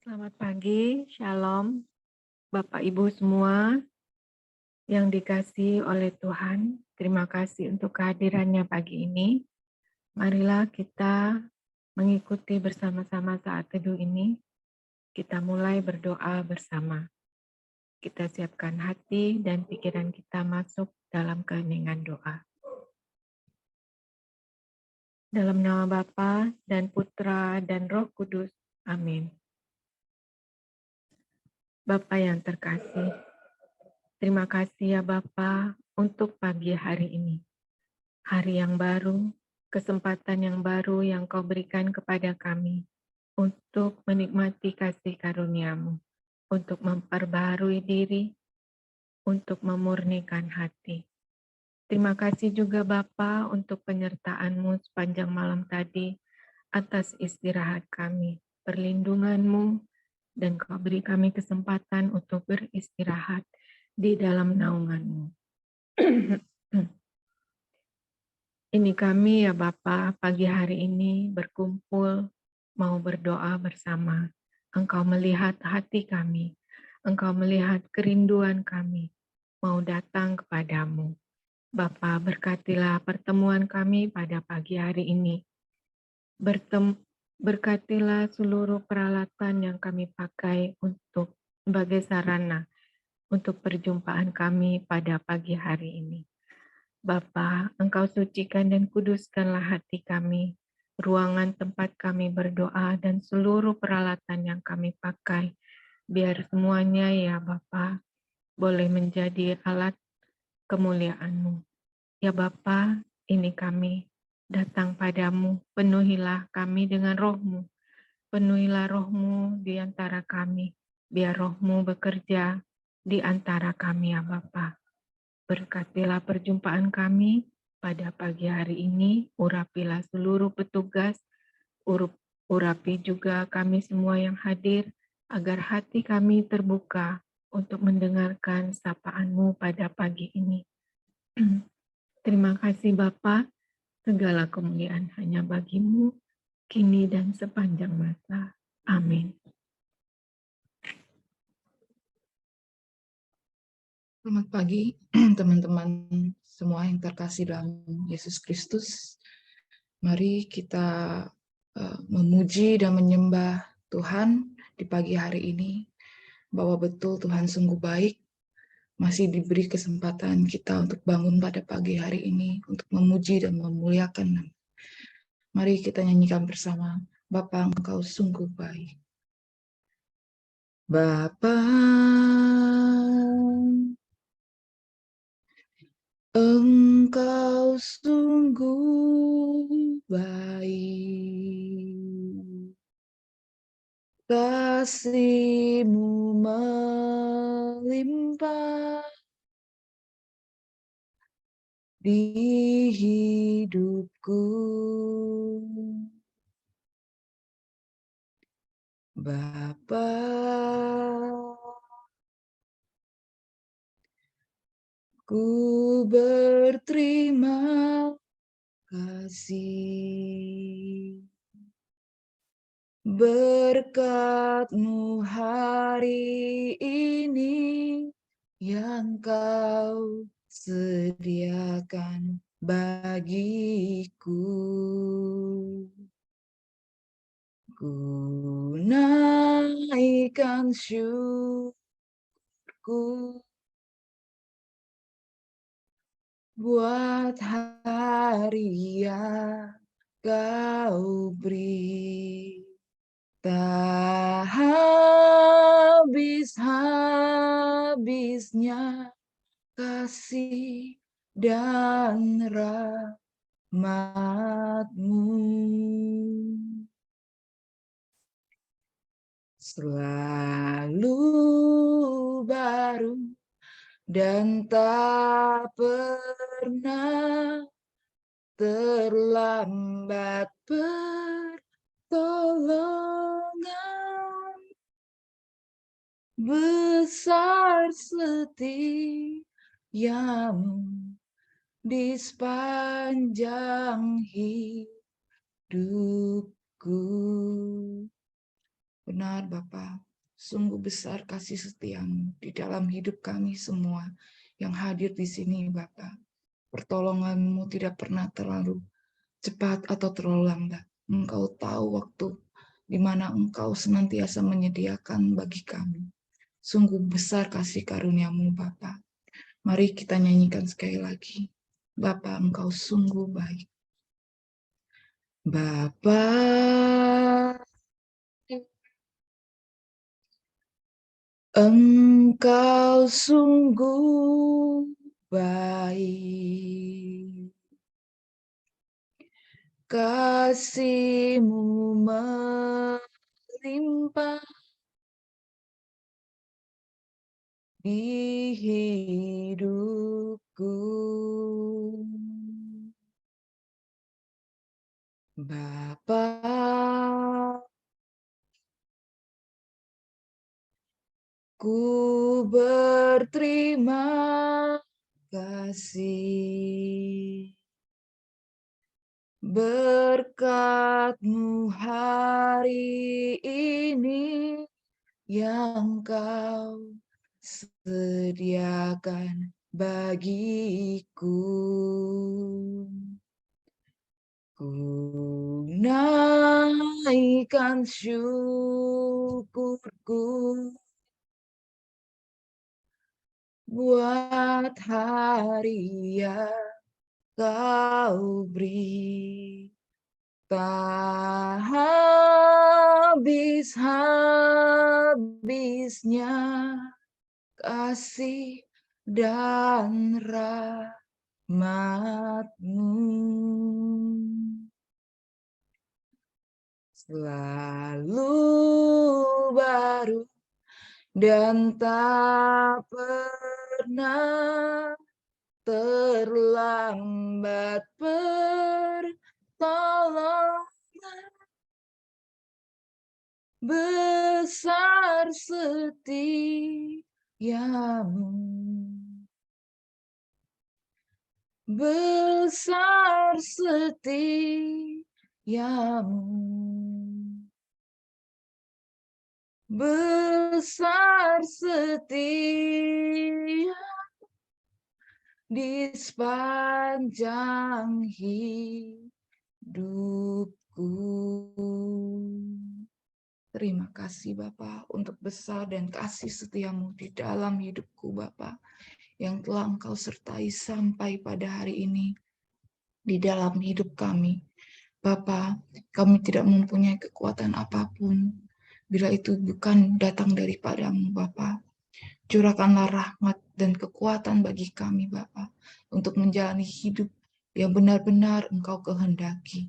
Selamat pagi, Shalom, Bapak Ibu semua yang dikasihi oleh Tuhan. Terima kasih untuk kehadirannya pagi ini. Marilah kita mengikuti bersama-sama saat teduh ini. Kita mulai berdoa bersama. Kita siapkan hati dan pikiran kita masuk dalam keheningan doa. Dalam nama Bapa dan Putra dan Roh Kudus. Amin. Bapa yang terkasih, terima kasih ya Bapa untuk pagi hari ini. Hari yang baru, kesempatan yang baru yang Kau berikan kepada kami untuk menikmati kasih karunia-Mu, untuk memperbaharui diri, untuk memurnikan hati. Terima kasih juga Bapa untuk penyertaan-Mu sepanjang malam tadi atas istirahat kami, perlindungan-Mu, dan Kau beri kami kesempatan untuk beristirahat di dalam naungan-Mu. Ini kami ya Bapa, pagi hari ini berkumpul, mau berdoa bersama. Engkau melihat hati kami, Engkau melihat kerinduan kami, mau datang kepadamu. Bapa, berkatilah pertemuan kami pada pagi hari ini. Berkatilah seluruh peralatan yang kami pakai untuk sebagai sarana untuk perjumpaan kami pada pagi hari ini. Bapa, Engkau sucikan dan kuduskanlah hati kami, ruangan tempat kami berdoa, dan seluruh peralatan yang kami pakai. Biar semuanya ya Bapa, boleh menjadi alat kemuliaan-Mu. Ya Bapa, ini kami datang padamu, penuhilah kami dengan roh-Mu. Penuhilah roh-Mu di antara kami, biar roh-Mu bekerja di antara kami ya Bapa. Berkatilah perjumpaan kami pada pagi hari ini, urapilah seluruh petugas, urapi juga kami semua yang hadir, agar hati kami terbuka untuk mendengarkan sapaan-Mu pada pagi ini. Terima kasih Bapa, segala kemuliaan hanya bagi-Mu, kini dan sepanjang masa. Amin. Selamat pagi teman-teman semua yang terkasih dalam Yesus Kristus. Mari kita memuji dan menyembah Tuhan di pagi hari ini, bahwa betul Tuhan sungguh baik, masih diberi kesempatan kita untuk bangun pada pagi hari ini, untuk memuji dan memuliakan. Mari kita nyanyikan bersama, Bapa Engkau sungguh baik. Bapa, Engkau sungguh baik, kasih-Mu melimpah di hidupku. Bapa, ku berterima kasih. Berkat-Mu hari ini yang Kau sediakan bagiku. Ku naikkan syukurku buat hari yang Kau beri. Tak habis-habisnya kasih dan rahmat-Mu. Selalu baru dan tak pernah terlambat pertolongan. Besar setia-Mu di sepanjang hidupku. Benar Bapa, sungguh besar kasih setiamu di dalam hidup kami semua yang hadir di sini Bapa. Pertolonganmu tidak pernah terlalu cepat atau terlalu lambat. Engkau tahu waktu di mana Engkau senantiasa menyediakan bagi kami. Sungguh besar kasih karuniamu Bapa. Mari kita nyanyikan sekali lagi. Bapa, Engkau sungguh baik. Bapa, Engkau sungguh baik. Kasih-Mu melimpah di hidupku. Bapa, ku berterima kasih. Berkat-Mu hari ini yang Kau sediakan bagiku. Ku naikkan syukurku buat hari yang Kau beri. Tak habis-habisnya kasih dan rahmat-Mu. Selalu baru dan tak pernah terlambat pertolongan. Besar setiamu, besar setiamu, besar setia di sepanjang hidupku. Terima kasih Bapa untuk besar dan kasih setiamu di dalam hidupku Bapa, yang telah Engkau sertai sampai pada hari ini di dalam hidup kami. Bapa, kami tidak mempunyai kekuatan apapun bila itu bukan datang daripada-Mu Bapa. Curahkanlah rahmat dan kekuatan bagi kami Bapa untuk menjalani hidup yang benar-benar Engkau kehendaki.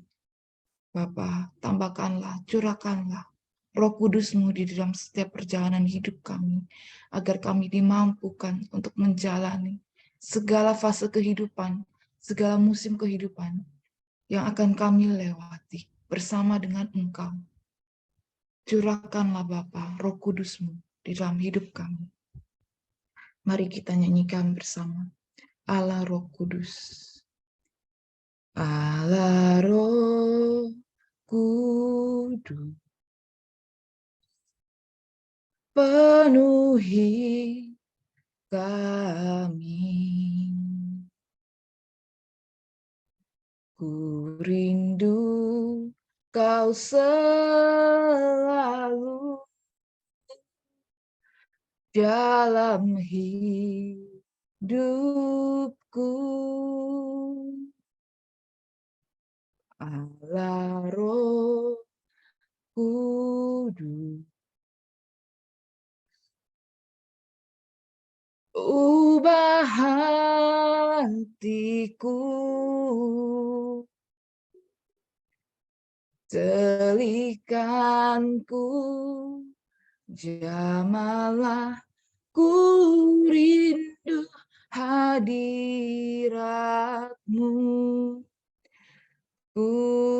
Bapa, tambahkanlah, curahkanlah Roh Kudus-Mu di dalam setiap perjalanan hidup kami, agar kami dimampukan untuk menjalani segala fase kehidupan, segala musim kehidupan yang akan kami lewati bersama dengan Engkau. Curahkanlah Bapa, Roh Kudus-Mu di dalam hidup kami. Mari kita nyanyikan bersama. Allah Roh Kudus. Allah Roh Kudus. Penuhi kami. Ku rindu Kau selalu dalam hidupku. Allah Roh Kudus. Ubah hatiku, telikanku, jamalah ku rindu hadirat-Mu. Ku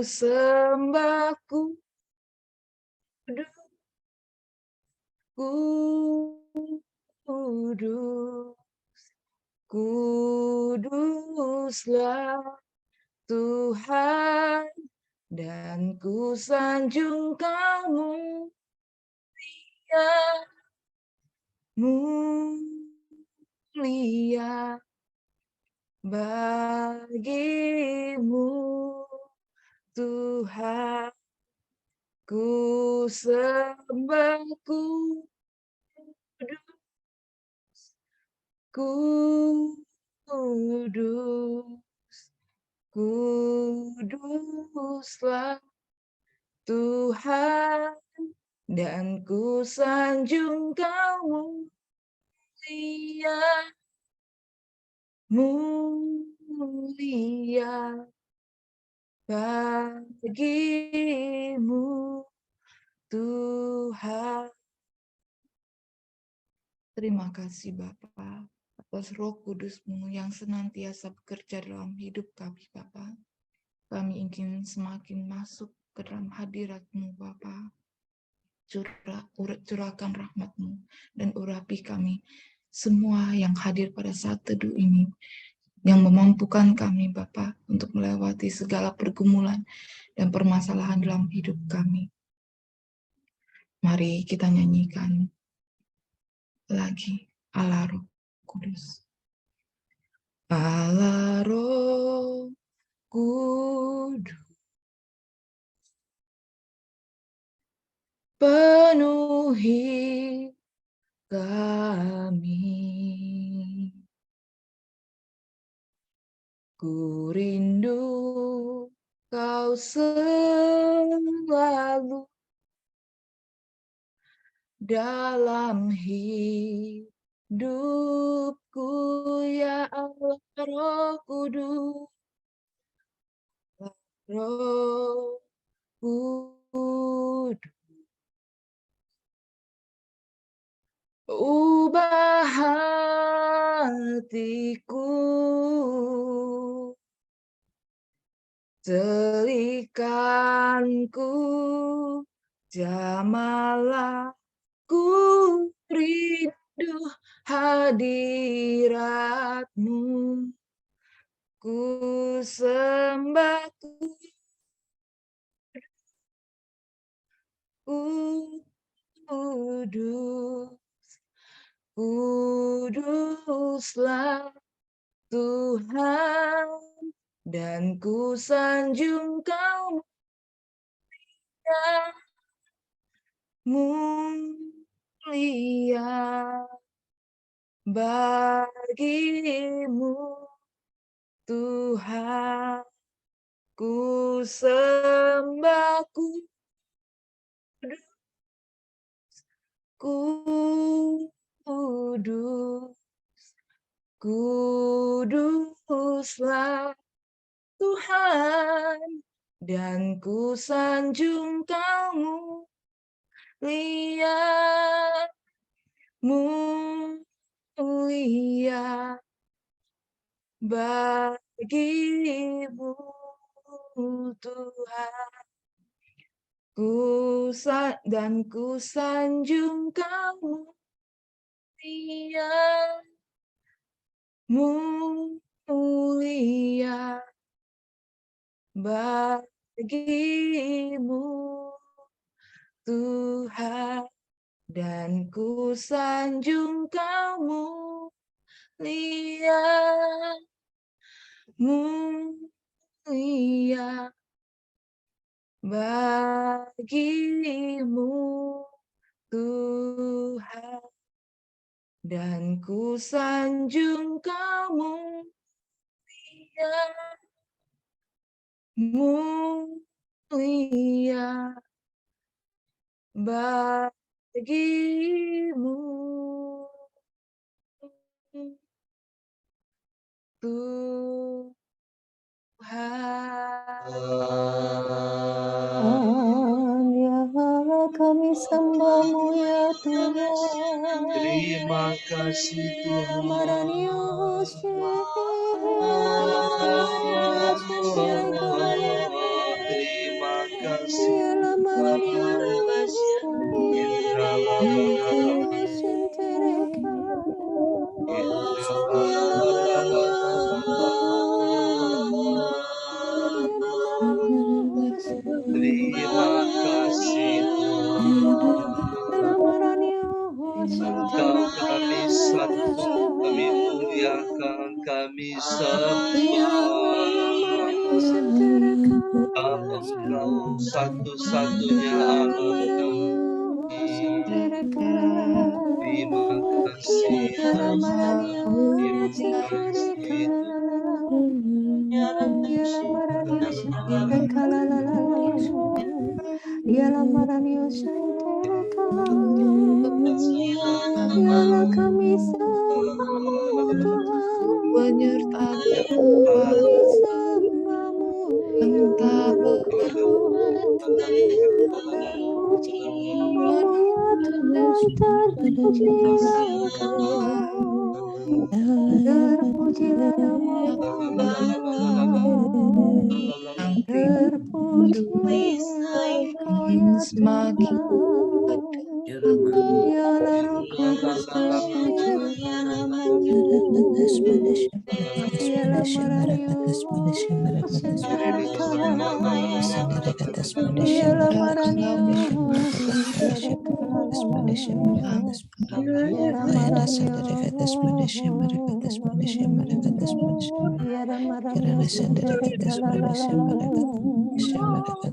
sembah kudus, kuduslah Tuhan, dan ku sanjung Kamu mulia bagimu Tuhan, ku sembah kudus, kuduslah Tuhan, dan ku sanjung Kau mulia bagimu Tuhan. Terima kasih Bapa atas Roh Kudus-Mu yang senantiasa bekerja dalam hidup kami Bapa. Kami ingin semakin masuk ke dalam hadirat-Mu Bapa. Curahkan rahmat-Mu dan urapi kami semua yang hadir pada saat teduh ini, yang memampukan kami Bapa untuk melewati segala pergumulan dan permasalahan dalam hidup kami. Mari kita nyanyikan lagi Allah Roh Kudus. Allah Roh Kudus, penuhi kami. Ku rindu Kau selalu dalam hidupku, ya Allah Roh Kudus. Roh Kudus, ubah hatiku, telikanku, jamalah ku rindu hadirat-Mu, ku sembah kudus, kuduslah Tuhan, dan ku sanjung Kau mulia bagimu Tuhan, ku sembah kudus, kuduslah Tuhan, dan ku sanjung Kau mulia bagimu Tuhan, dan ku sanjung Kau mulia bagimu Tuhan, dan ku sanjung Kau mulia bagimu Tuhan, dan ku sanjung Kau mulia bagimu Tuhan. Ya Allah, kami sembah-Mu ya Tuhan. Terima kasih Tuhan. Terima kasih Terima kasih Tuhan. akan kami Ya sembah. Engkau satu-satunya Allah kami. Terima kasih Tuhan, terima kasih Yala kami sembahmu Tuhan, Menyertakan kami sembahmu ya Tuhan. Terpuji namamu ya Tuhan, terpujilah Engkau, terpujilah namamu Tuhan, terpujilah Engkau ya semakin Tuhan. Ya Roh Kudus, terpujilah namamu. Ya Maranio, Senterekala. Ya Maranio, Senterekala. Ya Maranio,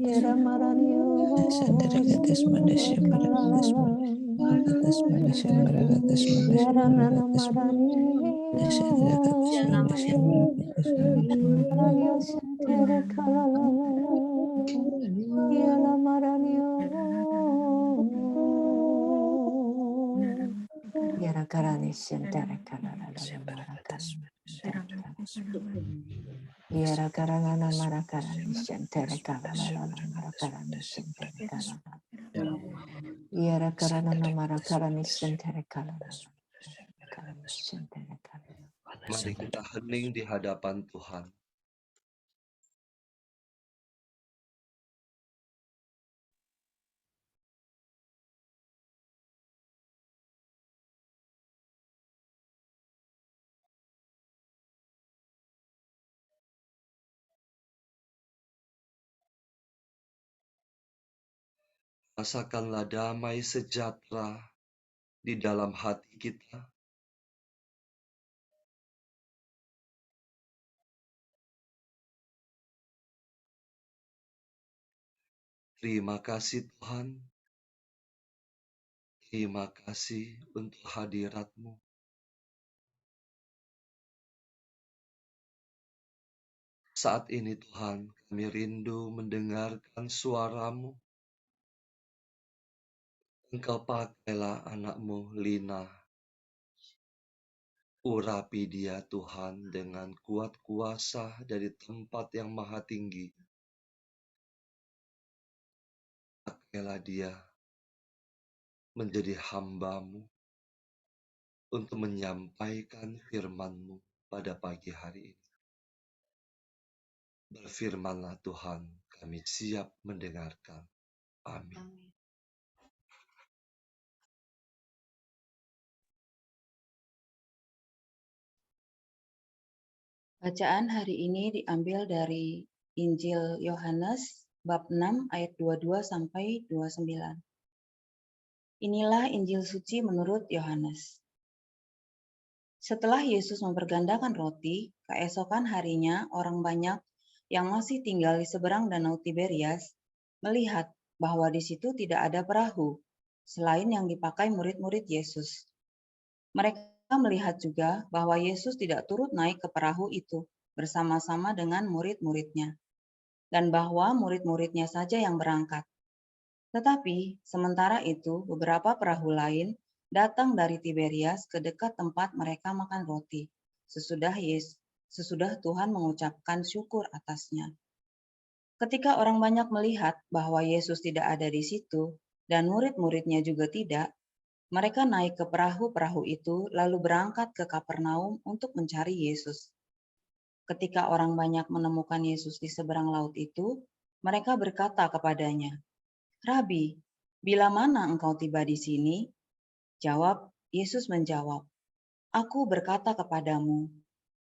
Ya Maranio, Senterekala. Ya Maranio, Senterekala. Nana Maranio, Senterekala. Ya Maranio. Yara karani sentara karana marakani Yara karana marakani sentara karana marakani sentara karana Yara karana marakani sentara karana sentara karana. Mari kita hening di hadapan Tuhan. Rasakanlah damai sejahtera di dalam hati kita. Terima kasih Tuhan. Terima kasih untuk hadirat-Mu. Saat ini Tuhan, kami rindu mendengarkan suara-Mu. Engkau pakailah anak-Mu Lina. Urapi dia Tuhan dengan kuat kuasa dari tempat yang maha tinggi. Pakailah dia menjadi hamba-Mu untuk menyampaikan firman-Mu pada pagi hari ini. Berfirmanlah Tuhan, kami siap mendengarkan. Amin. Bacaan hari ini diambil dari Injil Yohanes bab 6 ayat 22 sampai 29. Inilah Injil suci menurut Yohanes. Setelah Yesus mempergandakan roti, keesokan harinya orang banyak yang masih tinggal di seberang Danau Tiberias melihat bahwa di situ tidak ada perahu selain yang dipakai murid-murid Yesus. Mereka melihat juga bahwa Yesus tidak turut naik ke perahu itu bersama-sama dengan murid-muridnya, dan bahwa murid-muridnya saja yang berangkat. Tetapi sementara itu beberapa perahu lain datang dari Tiberias ke dekat tempat mereka makan roti, sesudah Tuhan mengucapkan syukur atasnya. Ketika orang banyak melihat bahwa Yesus tidak ada di situ, dan murid-muridnya juga tidak, mereka naik ke perahu-perahu itu lalu berangkat ke Kapernaum untuk mencari Yesus. Ketika orang banyak menemukan Yesus di seberang laut itu, mereka berkata kepadanya, "Rabi, bila mana engkau tiba di sini?" Yesus menjawab, "Aku berkata kepadamu,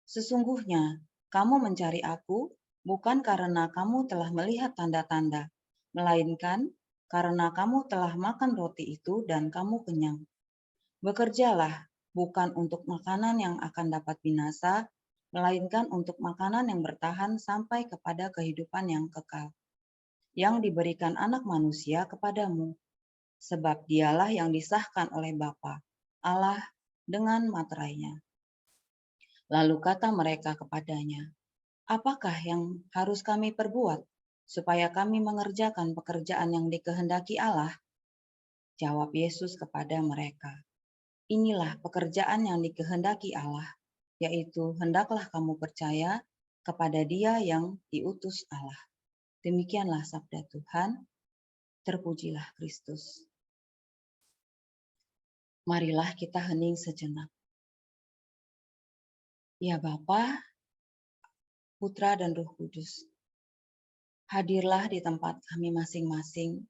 sesungguhnya kamu mencari aku bukan karena kamu telah melihat tanda-tanda, melainkan karena kamu telah makan roti itu dan kamu kenyang. Bekerjalah, bukan untuk makanan yang akan dapat binasa, melainkan untuk makanan yang bertahan sampai kepada kehidupan yang kekal, yang diberikan Anak Manusia kepadamu, sebab dialah yang disahkan oleh Bapa, Allah, dengan materainya. Lalu kata mereka kepadanya, apakah yang harus kami perbuat supaya kami mengerjakan pekerjaan yang dikehendaki Allah? Jawab Yesus kepada mereka, inilah pekerjaan yang dikehendaki Allah, yaitu hendaklah kamu percaya kepada Dia yang diutus Allah. Demikianlah sabda Tuhan, terpujilah Kristus. Marilah kita hening sejenak. Ya Bapa, Putra dan Roh Kudus, hadirlah di tempat kami masing-masing,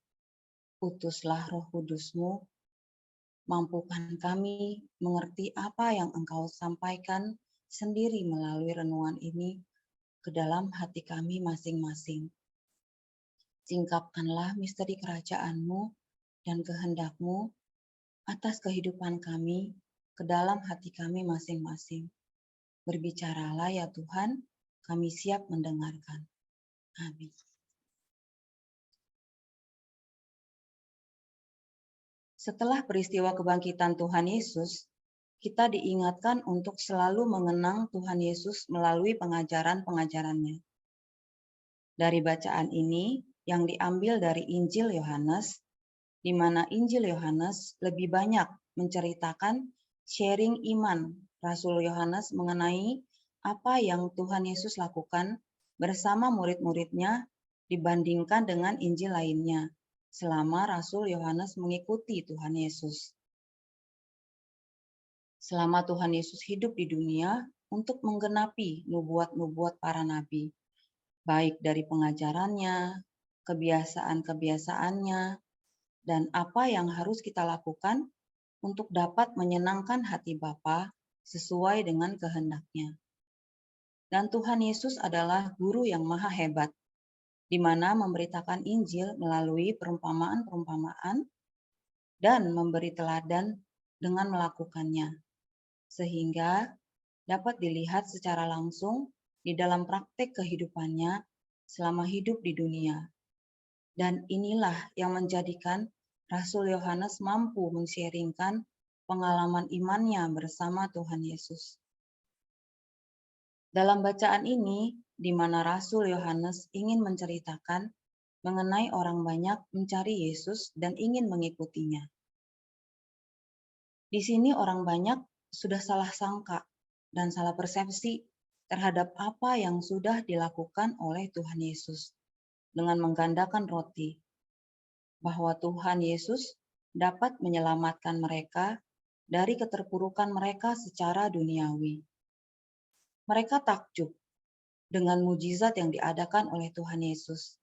utuslah Roh Kudus-Mu, mampukan kami mengerti apa yang Engkau sampaikan sendiri melalui renungan ini ke dalam hati kami masing-masing. Singkapkanlah misteri kerajaan-Mu dan kehendak-Mu atas kehidupan kami ke dalam hati kami masing-masing. Berbicaralah ya Tuhan, kami siap mendengarkan. Amin. Setelah peristiwa kebangkitan Tuhan Yesus, kita diingatkan untuk selalu mengenang Tuhan Yesus melalui pengajaran-pengajarannya. Dari bacaan ini yang diambil dari Injil Yohanes, di mana Injil Yohanes lebih banyak menceritakan sharing iman Rasul Yohanes mengenai apa yang Tuhan Yesus lakukan bersama murid-muridnya dibandingkan dengan Injil lainnya selama Rasul Yohanes mengikuti Tuhan Yesus. Selama Tuhan Yesus hidup di dunia untuk menggenapi nubuat-nubuat para nabi, baik dari pengajarannya, kebiasaan-kebiasaannya, dan apa yang harus kita lakukan untuk dapat menyenangkan hati Bapa sesuai dengan kehendak-Nya. Dan Tuhan Yesus adalah guru yang maha hebat, di mana memberitakan Injil melalui perumpamaan-perumpamaan dan memberi teladan dengan melakukannya, sehingga dapat dilihat secara langsung di dalam praktek kehidupannya selama hidup di dunia. Dan inilah yang menjadikan Rasul Yohanes mampu men-sharingkan pengalaman imannya bersama Tuhan Yesus. Dalam bacaan ini, di mana Rasul Yohanes ingin menceritakan mengenai orang banyak mencari Yesus dan ingin mengikutinya. Di sini orang banyak sudah salah sangka dan salah persepsi terhadap apa yang sudah dilakukan oleh Tuhan Yesus dengan menggandakan roti, bahwa Tuhan Yesus dapat menyelamatkan mereka dari keterpurukan mereka secara duniawi. Mereka takjub dengan mujizat yang diadakan oleh Tuhan Yesus,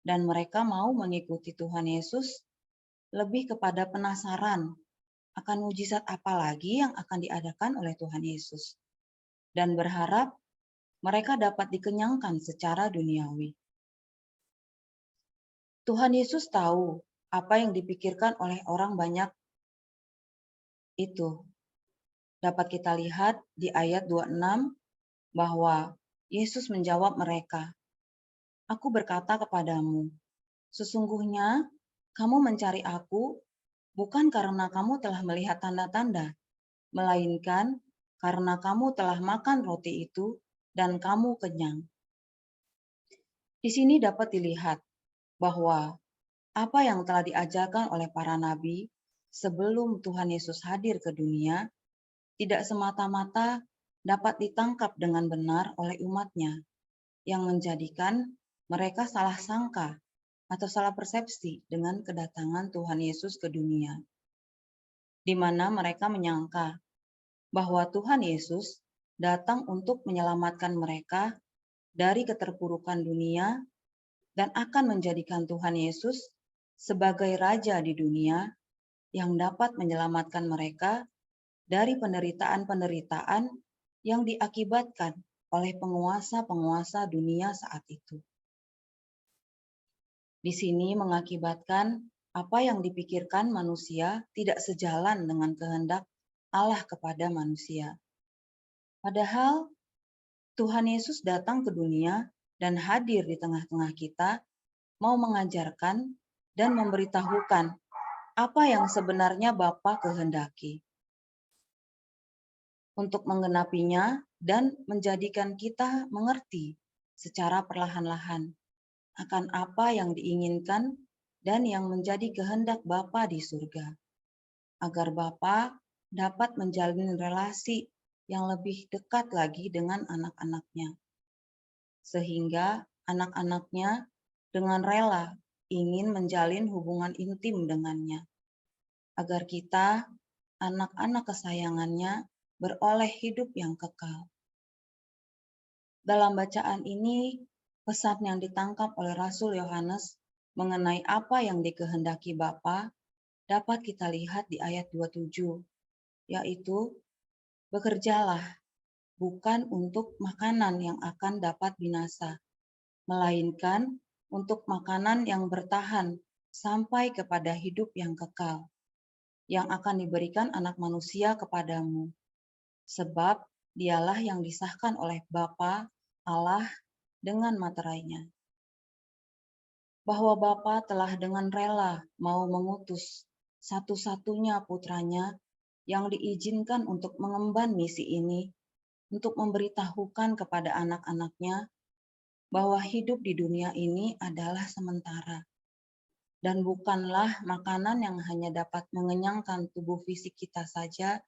dan mereka mau mengikuti Tuhan Yesus lebih kepada penasaran akan mujizat apa lagi yang akan diadakan oleh Tuhan Yesus, dan berharap mereka dapat dikenyangkan secara duniawi. Tuhan Yesus tahu apa yang dipikirkan oleh orang banyak itu. Dapat kita lihat di ayat 26 bahwa Yesus menjawab mereka, "Aku berkata kepadamu, sesungguhnya kamu mencari aku bukan karena kamu telah melihat tanda-tanda, melainkan karena kamu telah makan roti itu dan kamu kenyang." Di sini dapat dilihat bahwa apa yang telah diajarkan oleh para nabi sebelum Tuhan Yesus hadir ke dunia tidak semata-mata dapat ditangkap dengan benar oleh umatnya, yang menjadikan mereka salah sangka atau salah persepsi dengan kedatangan Tuhan Yesus ke dunia, di mana mereka menyangka bahwa Tuhan Yesus datang untuk menyelamatkan mereka dari keterpurukan dunia dan akan menjadikan Tuhan Yesus sebagai Raja di dunia yang dapat menyelamatkan mereka dari penderitaan-penderitaan yang diakibatkan oleh penguasa-penguasa dunia saat itu. Di sini mengakibatkan apa yang dipikirkan manusia tidak sejalan dengan kehendak Allah kepada manusia. Padahal Tuhan Yesus datang ke dunia dan hadir di tengah-tengah kita, mau mengajarkan dan memberitahukan apa yang sebenarnya Bapa kehendaki. Untuk menggenapinya dan menjadikan kita mengerti secara perlahan-lahan akan apa yang diinginkan dan yang menjadi kehendak Bapa di surga, agar Bapa dapat menjalin relasi yang lebih dekat lagi dengan anak-anaknya, sehingga anak-anaknya dengan rela ingin menjalin hubungan intim dengannya, agar kita, anak-anak kesayangannya, beroleh hidup yang kekal. Dalam bacaan ini, pesan yang ditangkap oleh Rasul Yohanes mengenai apa yang dikehendaki Bapa dapat kita lihat di ayat 27, yaitu bekerjalah bukan untuk makanan yang akan dapat binasa, melainkan untuk makanan yang bertahan sampai kepada hidup yang kekal, yang akan diberikan Anak Manusia kepadamu. Sebab dialah yang disahkan oleh Bapa Allah dengan materainya. Bahwa Bapa telah dengan rela mau mengutus satu-satunya putranya yang diizinkan untuk mengemban misi ini, untuk memberitahukan kepada anak-anaknya bahwa hidup di dunia ini adalah sementara, dan bukanlah makanan yang hanya dapat mengenyangkan tubuh fisik kita saja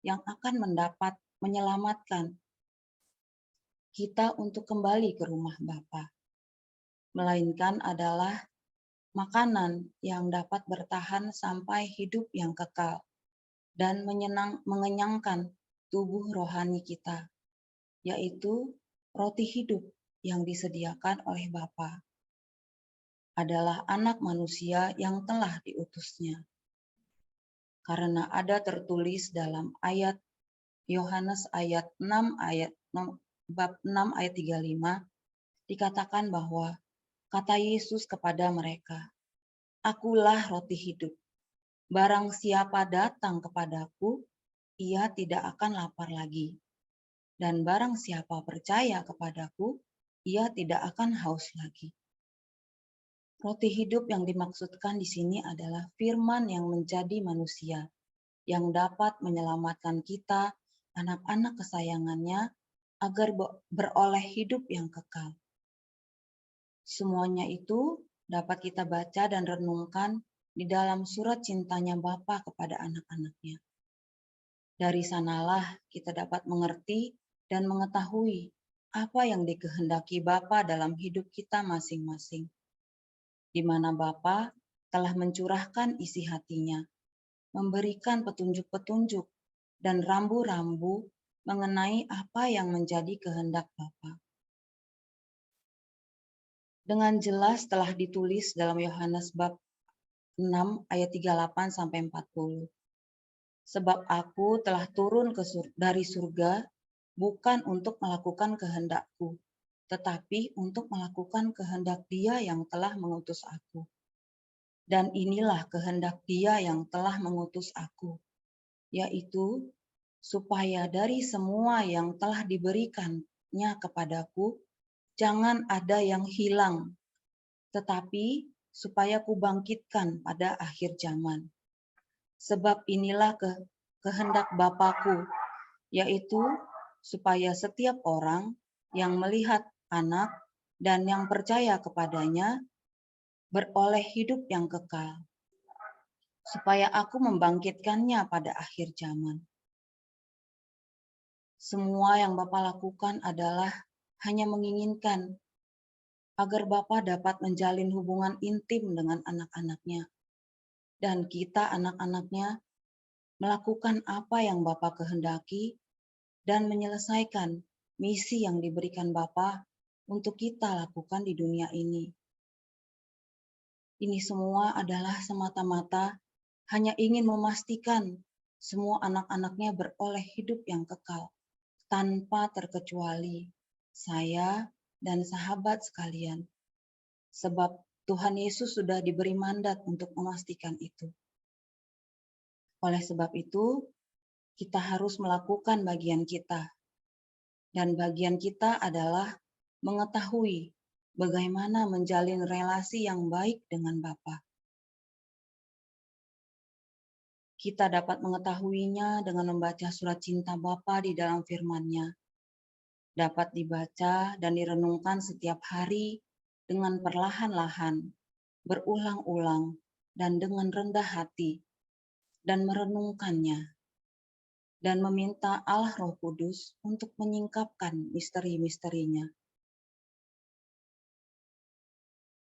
yang akan mendapat menyelamatkan kita untuk kembali ke rumah Bapa, melainkan adalah makanan yang dapat bertahan sampai hidup yang kekal dan mengenyangkan tubuh rohani kita, yaitu roti hidup yang disediakan oleh Bapa, adalah Anak Manusia yang telah diutusnya. Karena ada tertulis dalam ayat Yohanes ayat 6 bab 6 ayat 35, dikatakan bahwa kata Yesus kepada mereka, "Akulah roti hidup. Barang siapa datang kepadaku, ia tidak akan lapar lagi. Dan barang siapa percaya kepadaku, ia tidak akan haus lagi." Roti hidup yang dimaksudkan di sini adalah firman yang menjadi manusia, yang dapat menyelamatkan kita, anak-anak kesayangannya, agar beroleh hidup yang kekal. Semuanya itu dapat kita baca dan renungkan di dalam surat cintanya Bapa kepada anak-anaknya. Dari sanalah kita dapat mengerti dan mengetahui apa yang dikehendaki Bapa dalam hidup kita masing-masing, di mana Bapa telah mencurahkan isi hatinya, memberikan petunjuk-petunjuk dan rambu-rambu mengenai apa yang menjadi kehendak Bapa. Dengan jelas telah ditulis dalam Yohanes bab 6 ayat 38 sampai 40. Sebab aku telah turun dari surga bukan untuk melakukan kehendakku, tetapi untuk melakukan kehendak Dia yang telah mengutus aku. Dan inilah kehendak Dia yang telah mengutus aku, yaitu supaya dari semua yang telah diberikannya kepadaku, jangan ada yang hilang, tetapi supaya kubangkitkan pada akhir zaman. Sebab inilah kehendak Bapa-Ku, yaitu supaya setiap orang yang melihat Anak dan yang percaya kepadanya beroleh hidup yang kekal, supaya Aku membangkitkannya pada akhir zaman. Semua yang Bapa lakukan adalah hanya menginginkan agar Bapa dapat menjalin hubungan intim dengan anak-anaknya, dan kita anak-anaknya melakukan apa yang Bapa kehendaki dan menyelesaikan misi yang diberikan Bapa untuk kita lakukan di dunia ini. Ini semua adalah semata-mata hanya ingin memastikan semua anak-anaknya beroleh hidup yang kekal, tanpa terkecuali saya dan sahabat sekalian. Sebab Tuhan Yesus sudah diberi mandat untuk memastikan itu. Oleh sebab itu, kita harus melakukan bagian kita. Dan bagian kita adalah mengetahui bagaimana menjalin relasi yang baik dengan Bapa. Kita dapat mengetahuinya dengan membaca surat cinta Bapa di dalam firman-Nya. Dapat dibaca dan direnungkan setiap hari dengan perlahan-lahan, berulang-ulang, dan dengan rendah hati, dan merenungkannya, dan meminta Allah Roh Kudus untuk menyingkapkan misteri-misterinya.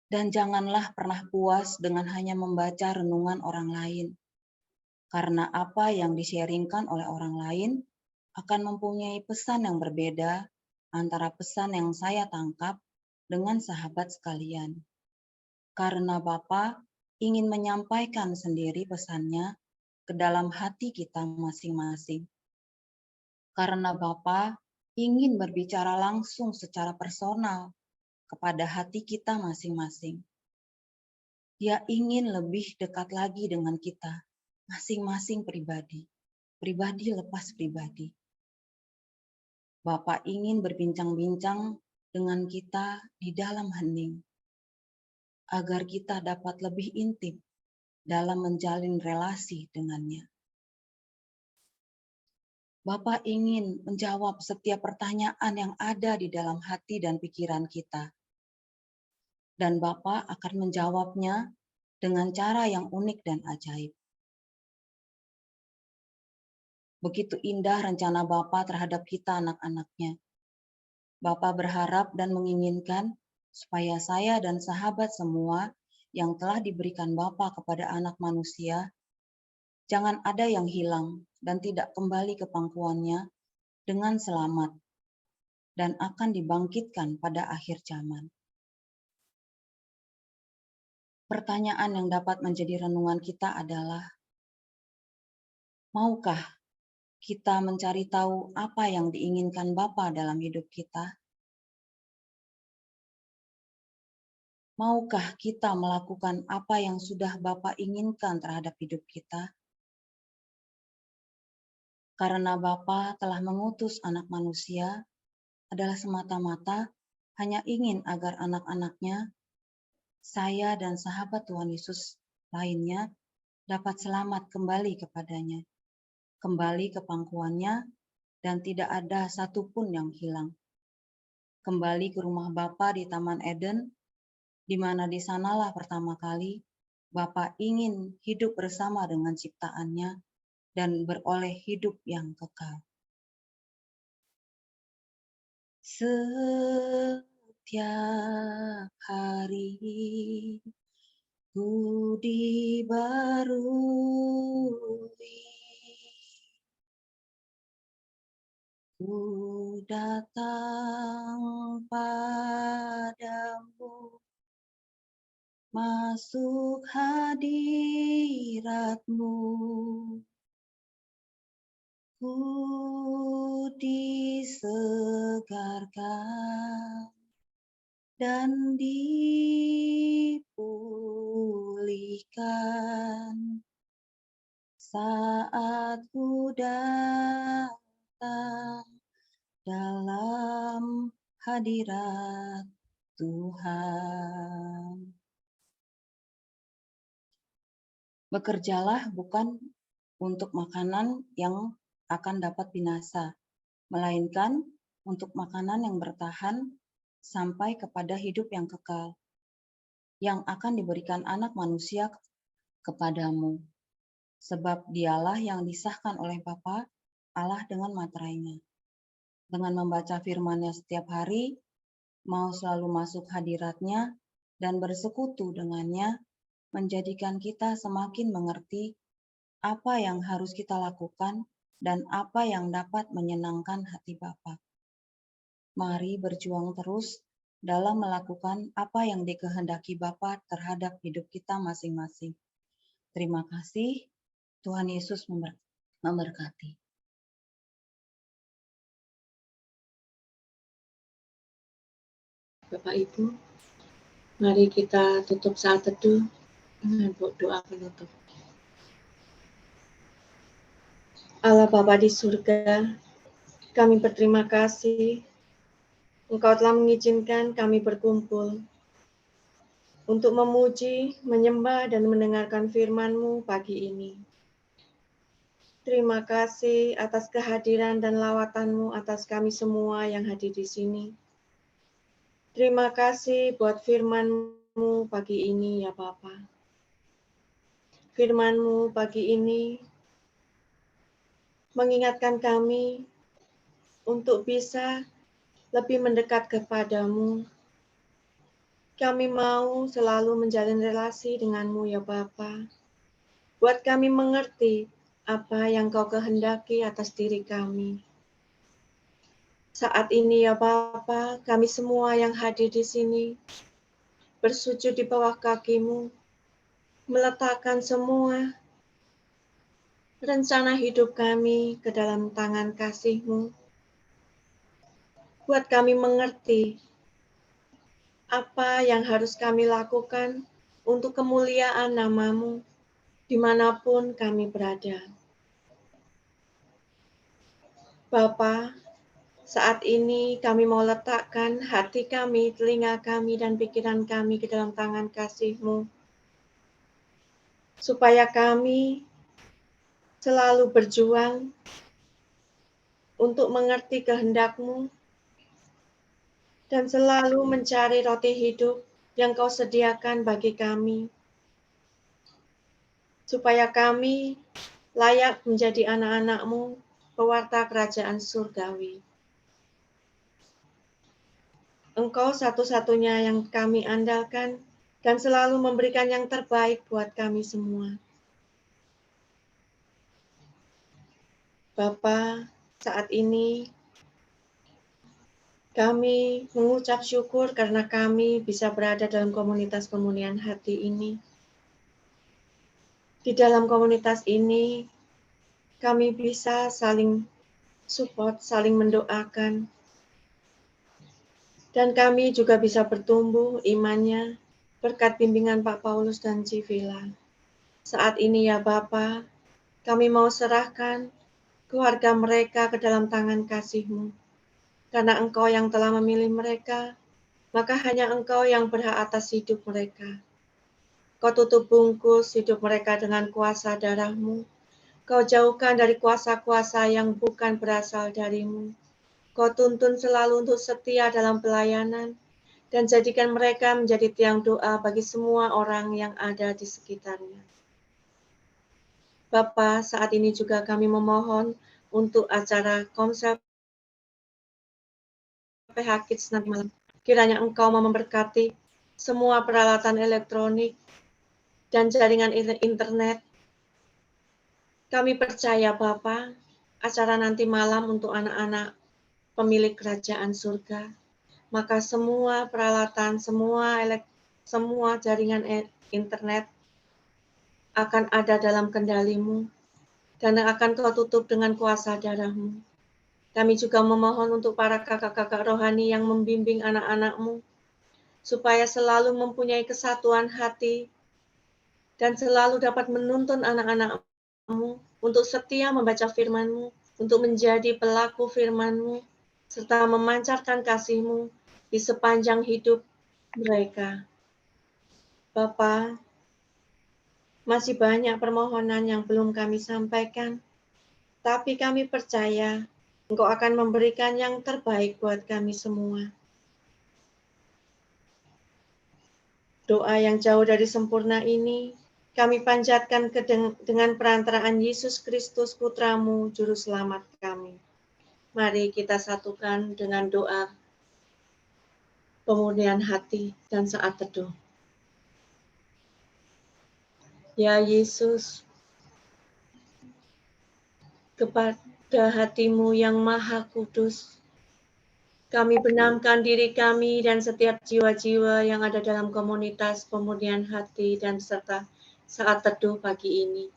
Dan janganlah pernah puas dengan hanya membaca renungan orang lain, karena apa yang di-sharingkan oleh orang lain akan mempunyai pesan yang berbeda antara pesan yang saya tangkap dengan sahabat sekalian. Karena Bapa ingin menyampaikan sendiri pesannya ke dalam hati kita masing-masing. Karena Bapa ingin berbicara langsung secara personal kepada hati kita masing-masing. Dia ingin lebih dekat lagi dengan kita, masing-masing pribadi, pribadi lepas pribadi. Bapa ingin berbincang-bincang dengan kita di dalam hening, agar kita dapat lebih intim dalam menjalin relasi dengannya. Bapa ingin menjawab setiap pertanyaan yang ada di dalam hati dan pikiran kita. Dan Bapa akan menjawabnya dengan cara yang unik dan ajaib. Begitu indah rencana Bapa terhadap kita anak-anaknya. Bapa berharap dan menginginkan supaya saya dan sahabat semua yang telah diberikan Bapa kepada anak manusia, jangan ada yang hilang dan tidak kembali ke pangkuannya dengan selamat dan akan dibangkitkan pada akhir zaman. Pertanyaan yang dapat menjadi renungan kita adalah, maukah kita mencari tahu apa yang diinginkan Bapa dalam hidup kita? Maukah kita melakukan apa yang sudah Bapa inginkan terhadap hidup kita? Karena Bapa telah mengutus anak manusia adalah semata-mata hanya ingin agar anak-anaknya, saya dan sahabat Tuhan Yesus lainnya dapat selamat kembali kepadanya, kembali ke pangkuannya, dan tidak ada satupun yang hilang. Kembali ke rumah Bapa di Taman Eden, di mana di sanalah pertama kali Bapa ingin hidup bersama dengan ciptaannya dan beroleh hidup yang kekal. Setiap hari ku dibarui, ku datang padamu, masuk hadirat-Mu, ku disegarkan dan dipulihkan saat ku datang dalam hadirat Tuhan. Bekerjalah bukan untuk makanan yang akan dapat binasa, melainkan untuk makanan yang bertahan sampai kepada hidup yang kekal, yang akan diberikan anak manusia kepadamu. Sebab dialah yang disahkan oleh Bapa Allah dengan materainya. Dengan membaca firman-Nya setiap hari, mau selalu masuk hadirat-Nya dan bersekutu dengannya, menjadikan kita semakin mengerti apa yang harus kita lakukan dan apa yang dapat menyenangkan hati Bapa. Mari berjuang terus dalam melakukan apa yang dikehendaki Bapa terhadap hidup kita masing-masing. Terima kasih. Tuhan Yesus memberkati. Bapak Ibu, mari kita tutup saat teduh dengan doa penutup. Allah Bapa di surga, kami berterima kasih Engkau telah mengizinkan kami berkumpul untuk memuji, menyembah, dan mendengarkan firman-Mu pagi ini. Terima kasih atas kehadiran dan lawatan-Mu atas kami semua yang hadir di sini. Terima kasih buat firman-Mu pagi ini ya Bapa. Firman-Mu pagi ini mengingatkan kami untuk bisa lebih mendekat kepada-Mu. Kami mau selalu menjalin relasi dengan-Mu ya Bapa. Buat kami mengerti apa yang Kau kehendaki atas diri kami. Saat ini ya Bapa, kami semua yang hadir di sini bersujud di bawah kaki-Mu, meletakkan semua rencana hidup kami ke dalam tangan kasih-Mu. Buat kami mengerti apa yang harus kami lakukan untuk kemuliaan nama-Mu dimanapun kami berada. Bapa, saat ini kami mau letakkan hati kami, telinga kami, dan pikiran kami ke dalam tangan kasih-Mu, supaya kami selalu berjuang untuk mengerti kehendak-Mu dan selalu mencari roti hidup yang Kau sediakan bagi kami, supaya kami layak menjadi anak-anak-Mu, pewarta kerajaan surgawi. Engkau satu-satunya yang kami andalkan dan selalu memberikan yang terbaik buat kami semua. Bapa, saat ini kami mengucap syukur karena kami bisa berada dalam komunitas kemunian hati ini. Di dalam komunitas ini, kami bisa saling support, saling mendoakan, dan kami juga bisa bertumbuh imannya berkat bimbingan Pak Paulus dan Civila. Saat ini ya Bapa, kami mau serahkan keluarga mereka ke dalam tangan kasih-Mu. Karena Engkau yang telah memilih mereka, maka hanya Engkau yang berhak atas hidup mereka. Kau tutup bungkus hidup mereka dengan kuasa darah-Mu. Kau jauhkan dari kuasa-kuasa yang bukan berasal dari-Mu. Kau tuntun selalu untuk setia dalam pelayanan, dan jadikan mereka menjadi tiang doa bagi semua orang yang ada di sekitarnya. Bapa, saat ini juga kami memohon untuk acara Komsel PH Kids nanti malam. Kiranya Engkau mau memberkati semua peralatan elektronik dan jaringan internet. Kami percaya Bapa, acara nanti malam untuk anak-anak pemilik kerajaan surga, maka semua peralatan, semua jaringan internet akan ada dalam kendali-Mu dan akan Kau tutup dengan kuasa darah-Mu. Kami juga memohon untuk para kakak-kakak rohani yang membimbing anak-anak-Mu, supaya selalu mempunyai kesatuan hati dan selalu dapat menuntun anak-anak-Mu untuk setia membaca firman-Mu, untuk menjadi pelaku firman-Mu, serta memancarkan kasih-Mu di sepanjang hidup mereka. Bapa, masih banyak permohonan yang belum kami sampaikan, tapi kami percaya Engkau akan memberikan yang terbaik buat kami semua. Doa yang jauh dari sempurna ini kami panjatkan dengan perantaraan Yesus Kristus Putra-Mu, Juru Selamat kami. Mari kita satukan dengan doa pemurnian hati dan saat teduh. Ya Yesus, kepada hati-Mu yang maha kudus, kami benamkan diri kami dan setiap jiwa-jiwa yang ada dalam komunitas pemurnian hati dan serta saat teduh pagi ini.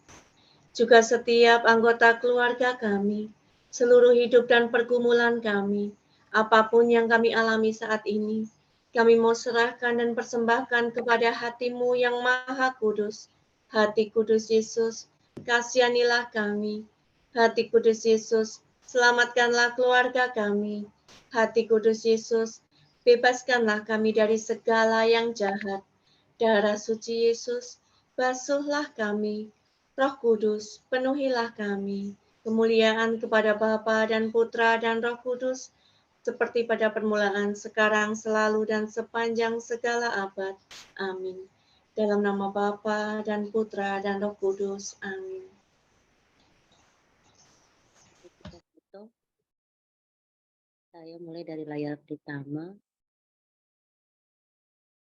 Juga setiap anggota keluarga kami, seluruh hidup dan pergumulan kami, apapun yang kami alami saat ini, kami mau serahkan dan persembahkan kepada hati-Mu yang maha kudus. Hati kudus Yesus, kasihanilah kami, Hati Kudus Yesus, selamatkanlah keluarga kami. Hati Kudus Yesus, bebaskanlah kami dari segala yang jahat. Darah suci Yesus, basuhlah kami. Roh Kudus, penuhilah kami. Kemuliaan kepada Bapa dan Putra dan Roh Kudus, seperti pada permulaan, sekarang, selalu, dan sepanjang segala abad. Amin. Dalam nama Bapa dan Putra dan Roh Kudus. Amin. Kita foto. Saya mulai dari layar pertama.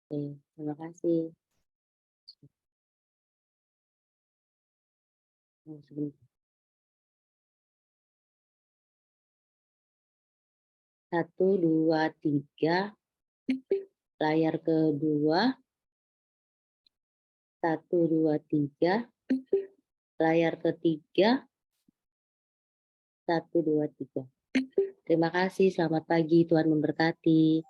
Oke, terima kasih. Sebentar. 1, 2, 3. Layar kedua. 1, 2, 3. Layar ketiga. 1, 2, 3. Terima kasih, selamat pagi, Tuhan memberkati.